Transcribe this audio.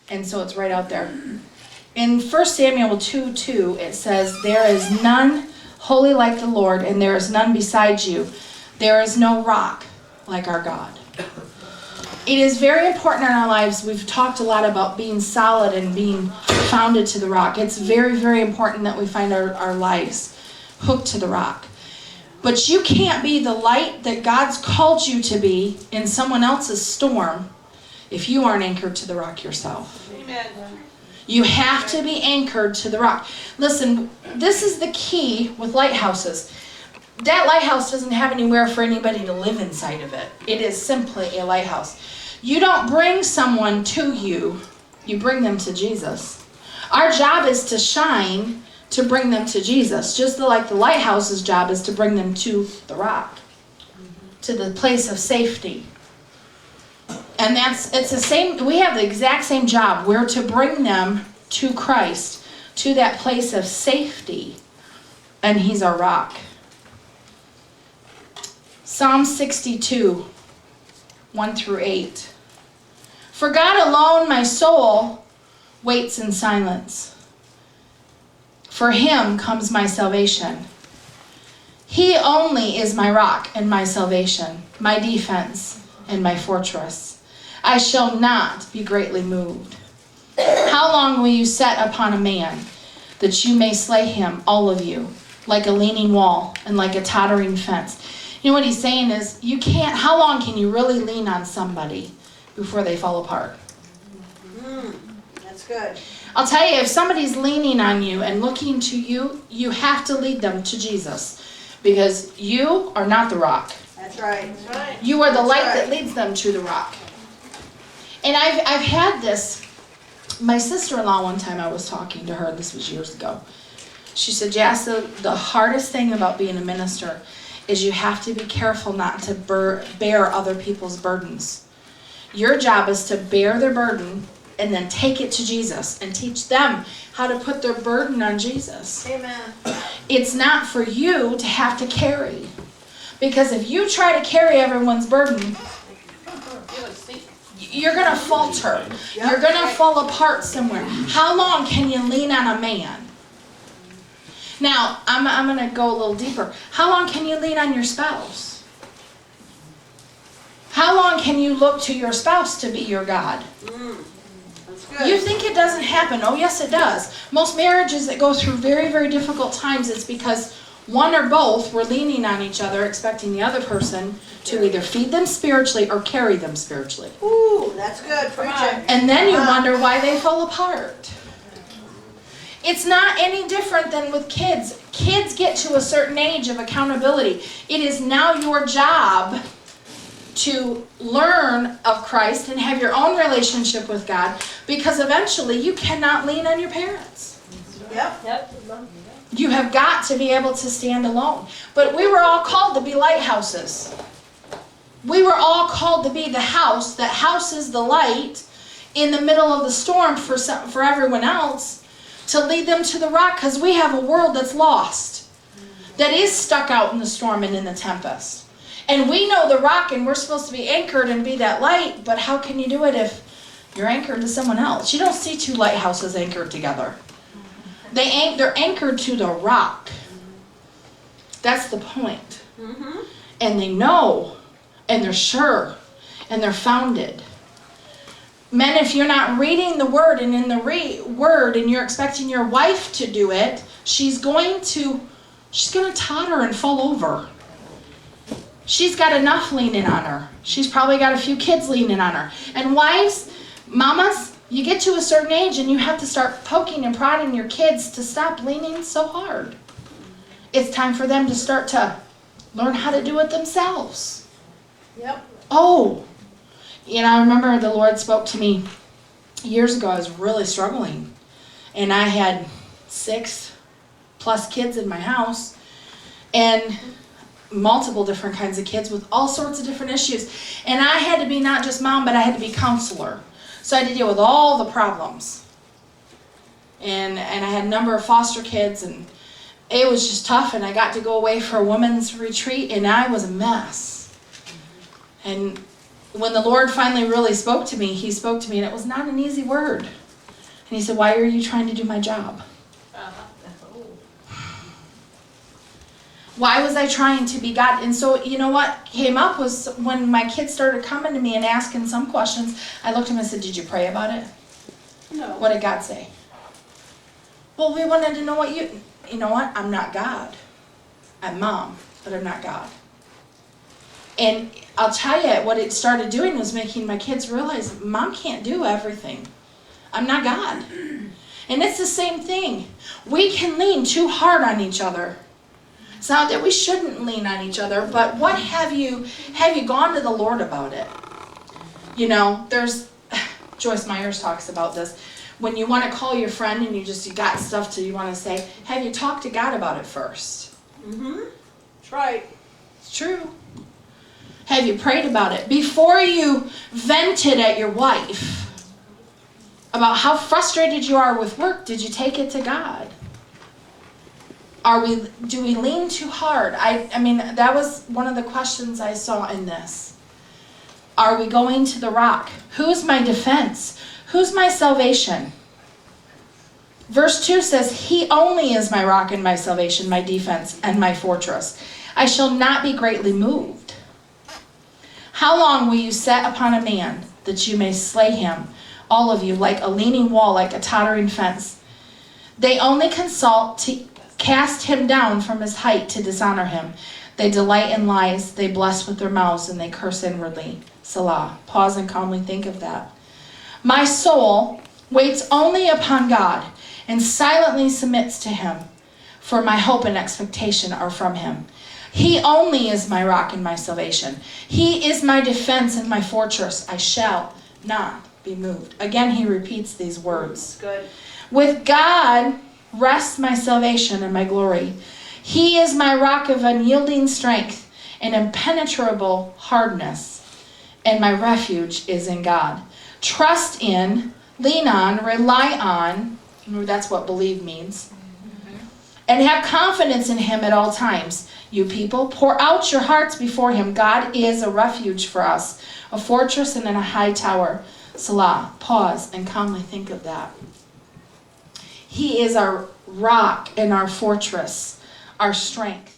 And so it's right out there. In 1 Samuel 2:2, it says, "There is none holy like the Lord, and there is none beside you. There is no rock like our God." It is very important in our lives. We've talked a lot about being solid and being founded to the rock. It's very, very important that we find our lives hooked to the rock. But you can't be the light that God's called you to be in someone else's storm if you aren't anchored to the rock yourself. Amen. You have to be anchored to the rock. Listen, this is the key with lighthouses. That lighthouse doesn't have anywhere for anybody to live inside of it. It is simply a lighthouse. You don't bring someone to you, you bring them to Jesus. Our job is to shine to bring them to Jesus, just like the lighthouse's job is to bring them to the rock, to the place of safety. And it's the same, we have the exact same job. We're to bring them to Christ, to that place of safety, and He's our rock. Psalm 62, 1-8. "For God alone my soul waits in silence. For Him comes my salvation. He only is my rock and my salvation, my defense and my fortress. I shall not be greatly moved. How long will you set upon a man, that you may slay him, all of you, like a leaning wall and like a tottering fence?" You know what he's saying is, how long can you really lean on somebody before they fall apart? That's good. I'll tell you, if somebody's leaning on you and looking to you, you have to lead them to Jesus. Because you are not the rock. That's right. That's right. You are the light that leads them to the rock. And I've had this. My sister-in-law, one time I was talking to her, this was years ago. She said, "Jasta, the hardest thing about being a minister is you have to be careful not to bear other people's burdens. Your job is to bear their burden and then take it to Jesus and teach them how to put their burden on Jesus. Amen. It's not for you to have to carry. Because if you try to carry everyone's burden, you're going to falter. Yep. You're going to fall apart somewhere. How long can you lean on a man? Now, I'm going to go a little deeper. How long can you lean on your spouse? How long can you look to your spouse to be your God? That's good. You think it doesn't happen. Oh, yes, it does. Most marriages that go through very, very difficult times, it's because one or both were leaning on each other, expecting the other person to either feed them spiritually or carry them spiritually. Ooh, that's good. Preach it. And then you wonder why they fall apart. It's not any different than with kids. Kids get to a certain age of accountability. It is now your job to learn of Christ and have your own relationship with God, because eventually you cannot lean on your parents. Yep. You have got to be able to stand alone. But we were all called to be lighthouses. We were all called to be the house that houses the light in the middle of the storm for everyone else, to lead them to the rock, because we have a world that's lost, that is stuck out in the storm and in the tempest. And we know the rock, and we're supposed to be anchored and be that light, but how can you do it if you're anchored to someone else? You don't see two lighthouses anchored together. They're anchored to the rock. That's the point. Mm-hmm. And they know, and they're sure, and they're founded. Men, if you're not reading the Word and in the Word, and you're expecting your wife to do it, she's going to totter and fall over. She's got enough leaning on her. She's probably got a few kids leaning on her. And wives, mamas, you get to a certain age and you have to start poking and prodding your kids to stop leaning so hard. It's time for them to start to learn how to do it themselves. Yep. Oh, I remember the Lord spoke to me years ago. I was really struggling. And I had 6+ kids in my house. And multiple different kinds of kids with all sorts of different issues. And I had to be not just mom, but I had to be counselor. So I had to deal with all the problems. And I had a number of foster kids, and it was just tough. And I got to go away for a women's retreat, and I was a mess. And when the Lord finally really spoke to me, he spoke to me, and it was not an easy word. And he said, why are you trying to do my job? Why was I trying to be God? And so, you know what came up was when my kids started coming to me and asking some questions, I looked at them and said, did you pray about it? No. What did God say? Well, we wanted to know what you know what? I'm not God. I'm Mom, but I'm not God. And I'll tell you, what it started doing was making my kids realize, Mom can't do everything. I'm not God. And it's the same thing. We can lean too hard on each other. It's not that we shouldn't lean on each other, but what have you gone to the Lord about it? You know, there's, Joyce Myers talks about this. When you want to call your friend and you got stuff you want to say, have you talked to God about it first? Mm-hmm. That's right. It's true. Have you prayed about it? Before you vented at your wife about how frustrated you are with work, did you take it to God? Do we lean too hard? I mean, that was one of the questions I saw in this. Are we going to the rock? Who's my defense? Who's my salvation? Verse 2 says, he only is my rock and my salvation, my defense, and my fortress. I shall not be greatly moved. How long will you set upon a man that you may slay him, all of you, like a leaning wall, like a tottering fence? They only consult to cast him down from his height to dishonor him. They delight in lies, they bless with their mouths, and they curse inwardly. Selah. Pause and calmly think of that. My soul waits only upon God, and silently submits to him, for my hope and expectation are from him. He only is my rock and my salvation. He is my defense and my fortress. I shall not be moved. Again, he repeats these words. Good. With God rests my salvation and my glory. He is my rock of unyielding strength and impenetrable hardness, and my refuge is in God. Trust in, lean on, rely on, that's what believe means, and have confidence in him at all times. You people, pour out your hearts before him. God is a refuge for us, a fortress and a high tower. Selah. Pause and calmly think of that. He is our rock and our fortress, our strength.